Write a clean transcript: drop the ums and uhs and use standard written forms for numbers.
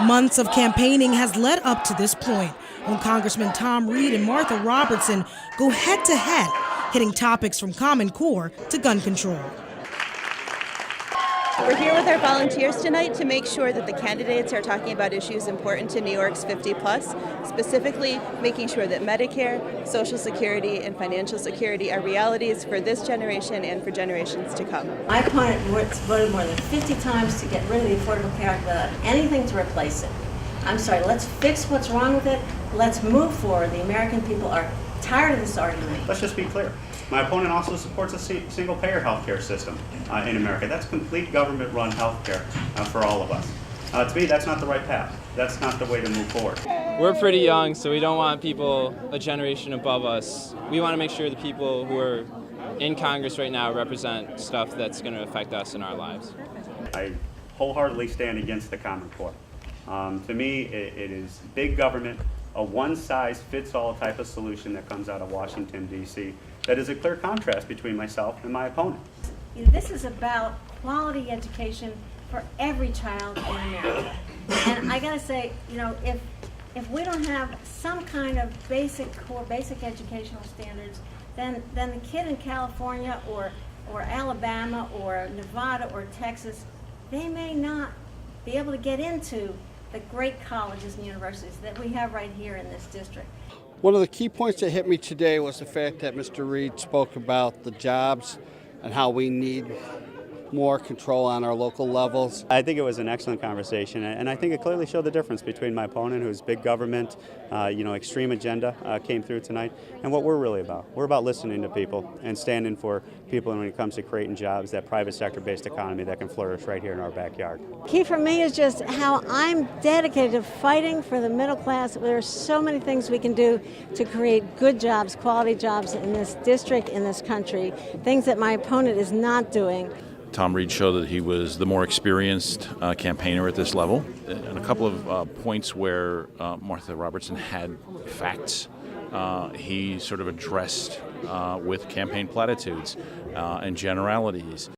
Months of campaigning has led up to this point, when Congressman Tom Reed and Martha Robertson go head-to-head, hitting topics from Common Core to gun control. We're here with our volunteers tonight to make sure that the candidates are talking about issues important to New York's 50-plus, specifically making sure that Medicare, Social Security, and financial security are realities for this generation and for generations to come. My opponent voted more than 50 times to get rid of the Affordable Care Act without anything to replace it. I'm sorry, let's fix what's wrong with it. Let's move forward. The American people are tired of this argument. Let's just be clear. My opponent also supports a single-payer healthcare system in America. That's complete government-run healthcare for all of us. To me, that's not the right path. That's not the way to move forward. We're pretty young, so we don't want people a generation above us. We want to make sure the people who are in Congress right now represent stuff that's going to affect us in our lives. I wholeheartedly stand against the Common Core. To me, it is big government, a one-size-fits-all type of solution that comes out of Washington, D.C. that is a clear contrast between myself and my opponent. This is about quality education for every child in America. And I gotta say, if we don't have some kind of basic educational standards, then the kid in California or Alabama or Nevada or Texas, they may not be able to get into the great colleges and universities that we have right here in this district. One of the key points that hit me today was the fact that Mr. Reed spoke about the jobs and how we need more control on our local levels. I think it was an excellent conversation, and I think it clearly showed the difference between my opponent, who's big government, extreme agenda came through tonight, and what we're really about. We're about listening to people and standing for people when it comes to creating jobs, that private sector-based economy that can flourish right here in our backyard. Key for me is just how I'm dedicated to fighting for the middle class. There are so many things we can do to create good jobs, quality jobs in this district, in this country, things that my opponent is not doing. Tom Reed showed that he was the more experienced campaigner at this level. And a couple of points where Martha Robertson had facts, he sort of addressed with campaign platitudes and generalities.